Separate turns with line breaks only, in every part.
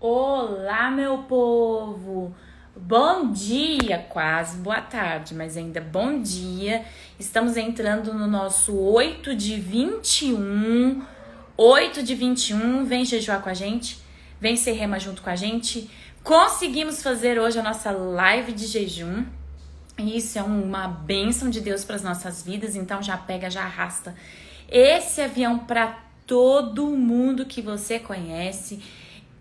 Olá, meu povo! Bom dia, quase boa tarde, mas ainda bom dia. Estamos entrando no nosso 8 de 21. 8 de 21, vem jejuar com a gente, vem ser rema junto com a gente. Conseguimos fazer hoje a nossa live de jejum. Isso é uma bênção de Deus para as nossas vidas, então já pega, já arrasta esse avião para todo mundo que você conhece.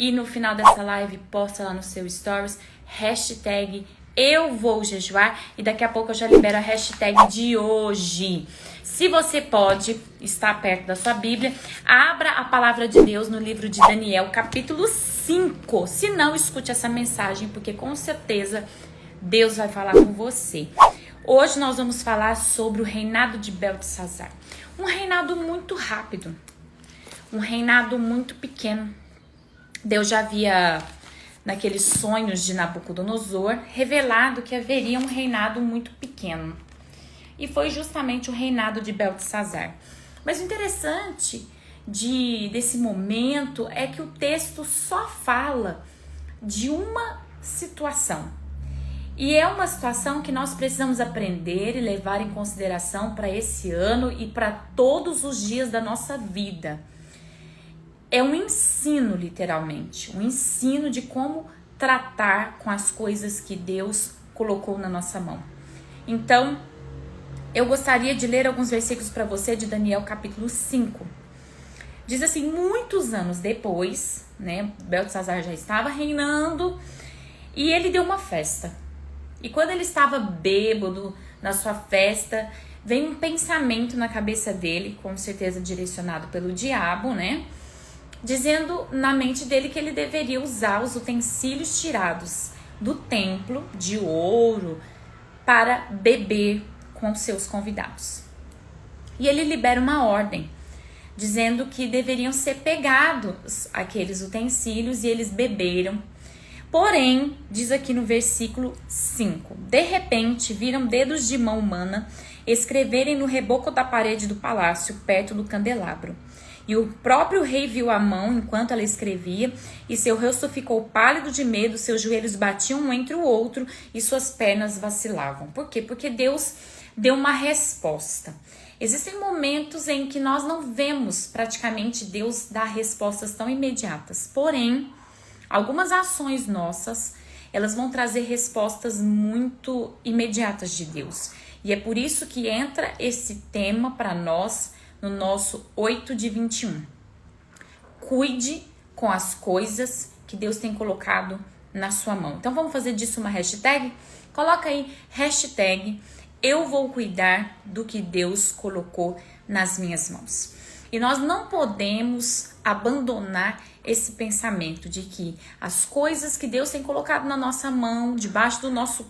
E no final dessa live, posta lá no seu stories, hashtag eu vou jejuar. E daqui a pouco eu já libero a hashtag de hoje. Se você pode estar perto da sua Bíblia, abra a palavra de Deus no livro de Daniel, capítulo 5. Se não, escute essa mensagem, porque com certeza Deus vai falar com você. Hoje nós vamos falar sobre o reinado de Beltesazar. Um reinado muito rápido, um reinado muito pequeno. Deus já havia, naqueles sonhos de Nabucodonosor, revelado que haveria um reinado muito pequeno. E foi justamente o reinado de Beltesazar. Mas o interessante desse momento é que o texto só fala de uma situação. E é uma situação que nós precisamos aprender e levar em consideração para esse ano e para todos os dias da nossa vida. É um ensino, literalmente, um ensino de como tratar com as coisas que Deus colocou na nossa mão. Então, eu gostaria de ler alguns versículos para você de Daniel capítulo 5. Diz assim: muitos anos depois, Beltesazar já estava reinando e ele deu uma festa. E quando ele estava bêbado na sua festa, veio um pensamento na cabeça dele, com certeza direcionado pelo diabo, dizendo na mente dele que ele deveria usar os utensílios tirados do templo de ouro para beber com seus convidados. E ele libera uma ordem, dizendo que deveriam ser pegados aqueles utensílios e eles beberam. Porém, diz aqui no versículo 5, de repente viram dedos de mão humana escreverem no reboco da parede do palácio, perto do candelabro. E o próprio rei viu a mão enquanto ela escrevia, e seu rosto ficou pálido de medo, seus joelhos batiam um entre o outro e suas pernas vacilavam. Por quê? Porque Deus deu uma resposta. Existem momentos em que nós não vemos praticamente Deus dar respostas tão imediatas. Porém, algumas ações nossas, elas vão trazer respostas muito imediatas de Deus. E é por isso que entra esse tema para nós no nosso 8 de 21. Cuide com as coisas que Deus tem colocado na sua mão. Então vamos fazer disso uma hashtag? Coloca aí, hashtag eu vou cuidar do que Deus colocou nas minhas mãos. E nós não podemos abandonar esse pensamento de que as coisas que Deus tem colocado na nossa mão, debaixo do nosso,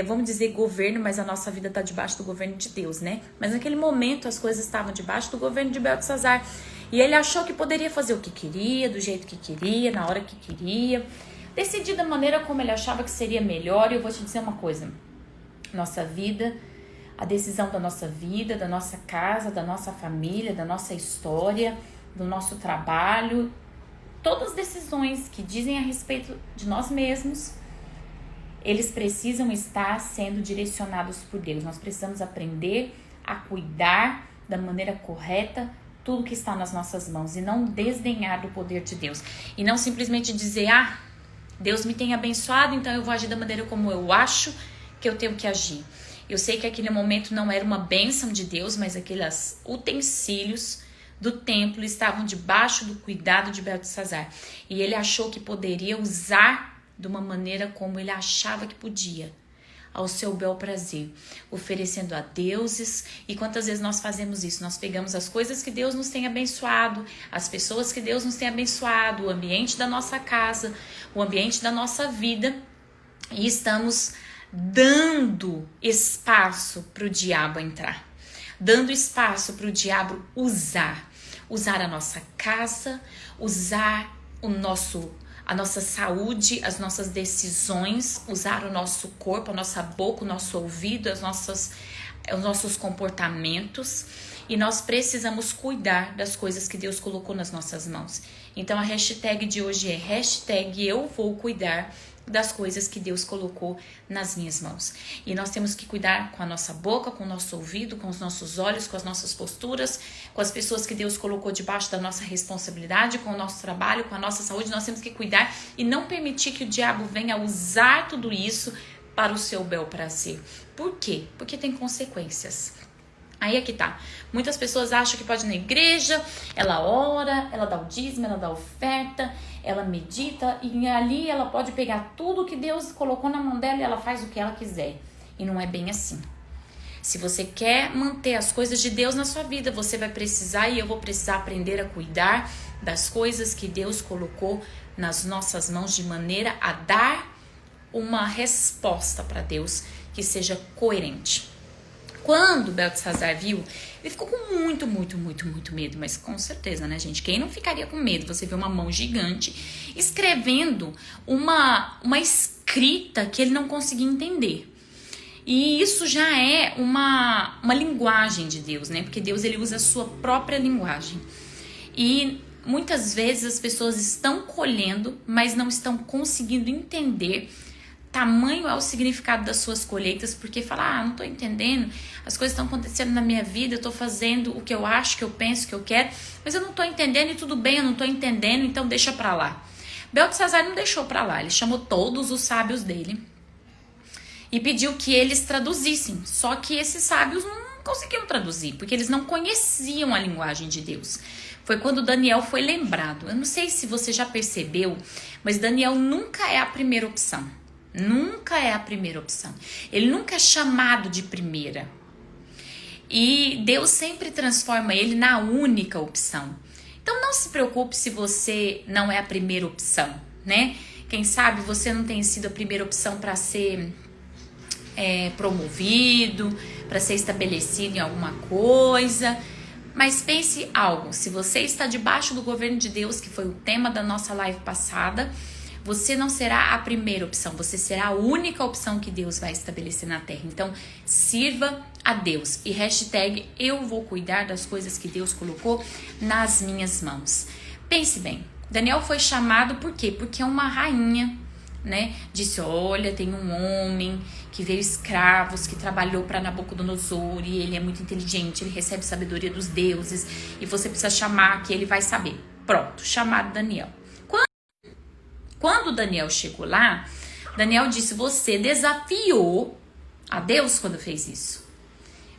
vamos dizer, governo, mas a nossa vida está debaixo do governo de Deus, Mas naquele momento as coisas estavam debaixo do governo de Beltesazar. E ele achou que poderia fazer o que queria, do jeito que queria, na hora que queria, decidir da maneira como ele achava que seria melhor. E eu vou te dizer uma coisa: nossa vida, a decisão da nossa vida, da nossa casa, da nossa família, da nossa história, do nosso trabalho, todas as decisões que dizem a respeito de nós mesmos, eles precisam estar sendo direcionados por Deus. Nós precisamos aprender a cuidar da maneira correta tudo que está nas nossas mãos e não desdenhar do poder de Deus. E não simplesmente dizer, Deus me tem abençoado, então eu vou agir da maneira como eu acho que eu tenho que agir. Eu sei que aquele momento não era uma bênção de Deus, mas aqueles utensílios do templo estavam debaixo do cuidado de Beltesazar. E ele achou que poderia usar de uma maneira como ele achava que podia, ao seu bel prazer, oferecendo a deuses. E quantas vezes nós fazemos isso? Nós pegamos as coisas que Deus nos tem abençoado, as pessoas que Deus nos tem abençoado, o ambiente da nossa casa, o ambiente da nossa vida, e estamos dando espaço para o diabo entrar, dando espaço para o diabo usar a nossa casa, usar a nossa saúde, as nossas decisões, usar o nosso corpo, a nossa boca, o nosso ouvido, as nossas os nossos comportamentos e nós precisamos cuidar das coisas que Deus colocou nas nossas mãos. Então a hashtag de hoje é hashtag eu vou cuidar das coisas que Deus colocou nas minhas mãos. E nós temos que cuidar com a nossa boca, com o nosso ouvido, com os nossos olhos, com as nossas posturas, com as pessoas que Deus colocou debaixo da nossa responsabilidade, com o nosso trabalho, com a nossa saúde. Nós temos que cuidar e não permitir que o diabo venha usar tudo isso para o seu bel prazer. Por quê? Porque tem consequências. Aí é que tá. Muitas pessoas acham que pode ir na igreja, ela ora, ela dá o dízimo, ela dá oferta, ela medita e ali ela pode pegar tudo que Deus colocou na mão dela e ela faz o que ela quiser. E não é bem assim. Se você quer manter as coisas de Deus na sua vida, você vai precisar e eu vou precisar aprender a cuidar das coisas que Deus colocou nas nossas mãos de maneira a dar uma resposta para Deus que seja coerente. Quando Beltesazar viu, ele ficou com muito medo, mas com certeza, né, gente? Quem não ficaria com medo? Você vê uma mão gigante escrevendo uma escrita que ele não conseguia entender. E isso já é uma linguagem de Deus, né? Porque Deus, ele usa a sua própria linguagem. E muitas vezes as pessoas estão colhendo, mas não estão conseguindo entender. Tamanho é o significado das suas colheitas, porque fala, não tô entendendo, as coisas estão acontecendo na minha vida, eu tô fazendo o que eu acho, que eu penso, que eu quero, mas eu não tô entendendo e tudo bem, eu não tô entendendo, então deixa pra lá. Beltesazar não deixou pra lá, ele chamou todos os sábios dele e pediu que eles traduzissem, só que esses sábios não conseguiam traduzir, porque eles não conheciam a linguagem de Deus. Foi quando Daniel foi lembrado. Eu não sei se você já percebeu, mas Daniel nunca é a primeira opção. Nunca é a primeira opção. Ele nunca é chamado de primeira. E Deus sempre transforma ele na única opção. Então não se preocupe se você não é a primeira opção, né? Quem sabe você não tem sido a primeira opção para ser promovido, para ser estabelecido em alguma coisa. Mas pense algo, se você está debaixo do governo de Deus, que foi o tema da nossa live passada, você não será a primeira opção, você será a única opção que Deus vai estabelecer na terra. Então, sirva a Deus. E hashtag eu vou cuidar das coisas que Deus colocou nas minhas mãos. Pense bem, Daniel foi chamado por quê? Porque uma rainha, né, disse, olha, tem um homem que veio escravos, que trabalhou para Nabucodonosor e ele é muito inteligente, ele recebe sabedoria dos deuses e você precisa chamar que ele vai saber. Pronto, chamado Daniel. Quando Daniel chegou lá, Daniel disse, você desafiou a Deus quando fez isso.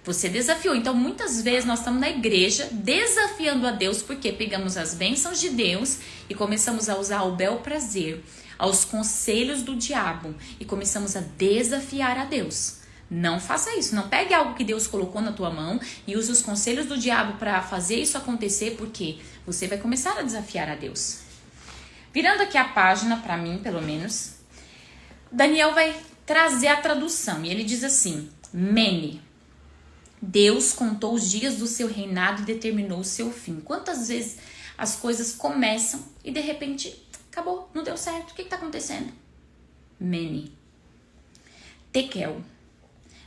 Você desafiou. Então, muitas vezes nós estamos na igreja desafiando a Deus porque pegamos as bênçãos de Deus e começamos a usar o bel prazer, aos conselhos do diabo e começamos a desafiar a Deus. Não faça isso. Não pegue algo que Deus colocou na tua mão e use os conselhos do diabo para fazer isso acontecer, porque você vai começar a desafiar a Deus. Virando aqui a página, para mim, pelo menos, Daniel vai trazer a tradução. E ele diz assim, Mene, Deus contou os dias do seu reinado e determinou o seu fim. Quantas vezes as coisas começam e, de repente, acabou, não deu certo. O que está acontecendo? Mene. Tekel,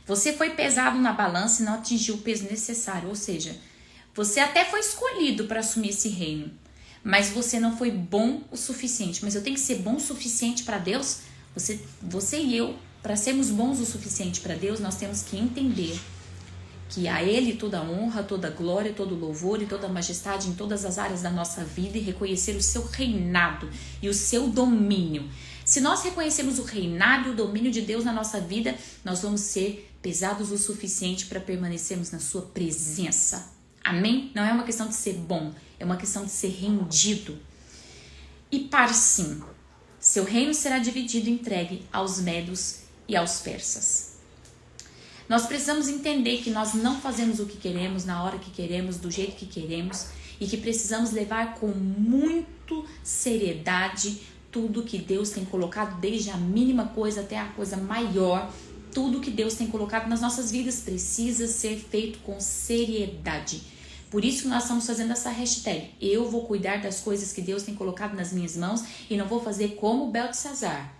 você foi pesado na balança e não atingiu o peso necessário. Ou seja, você até foi escolhido para assumir esse reino, mas você não foi bom o suficiente. Mas eu tenho que ser bom o suficiente para Deus? Você e eu, para sermos bons o suficiente para Deus, nós temos que entender que a Ele toda a honra, toda a glória, todo o louvor e toda a majestade em todas as áreas da nossa vida e reconhecer o seu reinado e o seu domínio. Se nós reconhecermos o reinado e o domínio de Deus na nossa vida, nós vamos ser pesados o suficiente para permanecermos na sua presença. Amém? Não é uma questão de ser bom, é uma questão de ser rendido. E Parsim, seu reino será dividido e entregue aos medos e aos persas. Nós precisamos entender que nós não fazemos o que queremos, na hora que queremos, do jeito que queremos, e que precisamos levar com muito seriedade tudo que Deus tem colocado, desde a mínima coisa até a coisa maior. Tudo que Deus tem colocado nas nossas vidas precisa ser feito com seriedade. Por isso que nós estamos fazendo essa hashtag. Eu vou cuidar das coisas que Deus tem colocado nas minhas mãos e não vou fazer como Beltesazar.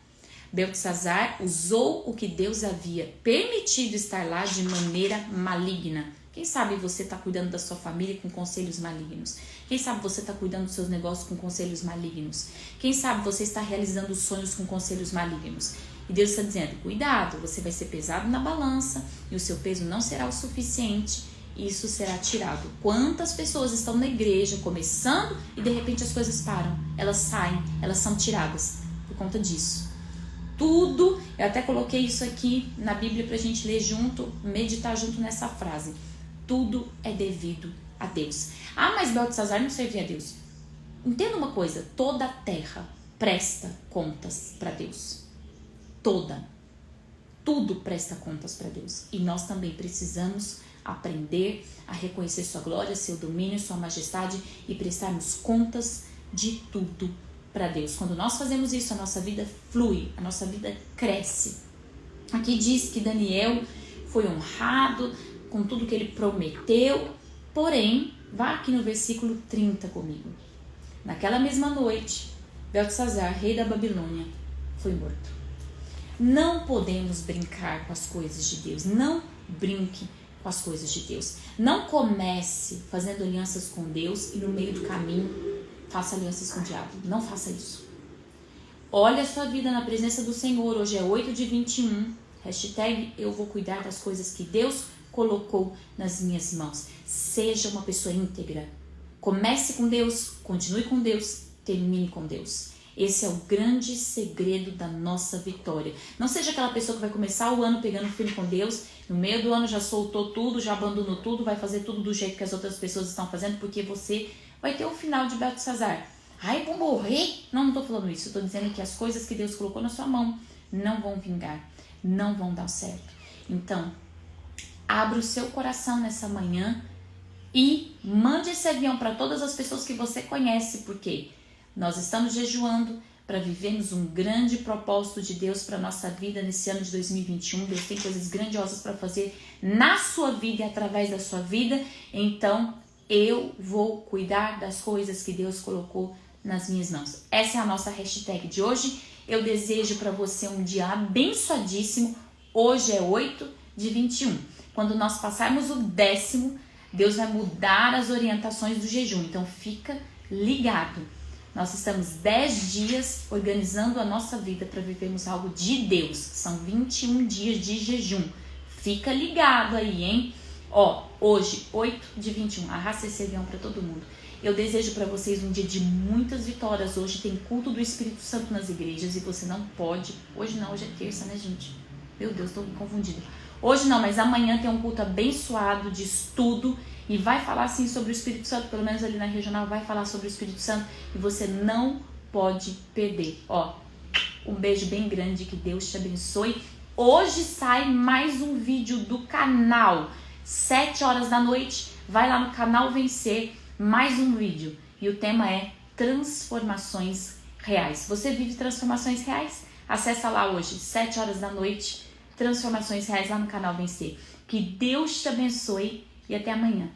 Beltesazar usou o que Deus havia permitido estar lá de maneira maligna. Quem sabe você está cuidando da sua família com conselhos malignos? Quem sabe você está cuidando dos seus negócios com conselhos malignos? Quem sabe você está realizando sonhos com conselhos malignos? E Deus está dizendo, cuidado, você vai ser pesado na balança e o seu peso não será o suficiente e isso será tirado. Quantas pessoas estão na igreja começando e de repente as coisas param, elas saem, elas são tiradas por conta disso. Tudo, eu até coloquei isso aqui na Bíblia pra gente ler junto, meditar junto nessa frase. Tudo é devido a Deus. Ah, mas Beltesazar não servia a Deus. Entenda uma coisa, toda a terra presta contas para Deus. Toda. Tudo presta contas para Deus. E nós também precisamos aprender a reconhecer sua glória, seu domínio, sua majestade e prestarmos contas de tudo para Deus. Quando nós fazemos isso, a nossa vida flui, a nossa vida cresce. Aqui diz que Daniel foi honrado com tudo que ele prometeu, porém, vá aqui no versículo 30 comigo. Naquela mesma noite, Beltesazar, rei da Babilônia, foi morto. Não podemos brincar com as coisas de Deus, não brinque com as coisas de Deus. Não comece fazendo alianças com Deus e no meio do caminho faça alianças com o diabo. Não faça isso. Olha a sua vida na presença do Senhor. Hoje é 8/21. Hashtag eu vou cuidar das coisas que Deus colocou nas minhas mãos. Seja uma pessoa íntegra. Comece com Deus, continue com Deus, termine com Deus. Esse é o grande segredo da nossa vitória. Não seja aquela pessoa que vai começar o ano pegando firme com Deus, no meio do ano já soltou tudo, já abandonou tudo, vai fazer tudo do jeito que as outras pessoas estão fazendo, porque você vai ter o final de Beltesazar. Ai, vou morrer? Não estou falando isso. Estou dizendo que as coisas que Deus colocou na sua mão não vão vingar, não vão dar certo. Então, abra o seu coração nessa manhã e mande esse avião para todas as pessoas que você conhece, porque nós estamos jejuando para vivermos um grande propósito de Deus para a nossa vida nesse ano de 2021. Deus tem coisas grandiosas para fazer na sua vida e através da sua vida. Então, eu vou cuidar das coisas que Deus colocou nas minhas mãos. Essa é a nossa hashtag de hoje. Eu desejo para você um dia abençoadíssimo. Hoje é 8/21. Quando nós passarmos o 10º, Deus vai mudar as orientações do jejum. Então, fica ligado. Nós estamos 10 dias organizando a nossa vida para vivermos algo de Deus. São 21 dias de jejum. Fica ligado aí, hein? Ó, hoje, 8/21. Arrasta esse avião para todo mundo. Eu desejo para vocês um dia de muitas vitórias. Hoje tem culto do Espírito Santo nas igrejas e você não pode. Hoje não, hoje é terça, né, gente? Meu Deus, estou confundida. Hoje não, mas amanhã tem um culto abençoado de estudo e vai falar sim sobre o Espírito Santo, pelo menos ali na regional vai falar sobre o Espírito Santo e você não pode perder. Ó, um beijo bem grande, que Deus te abençoe. Hoje sai mais um vídeo do canal, 7 horas da noite, vai lá no canal Vencer, mais um vídeo e o tema é transformações reais. Você vive transformações reais? Acessa lá hoje, 7 horas da noite, transformações reais lá no canal Vencer. Que Deus te abençoe e até amanhã.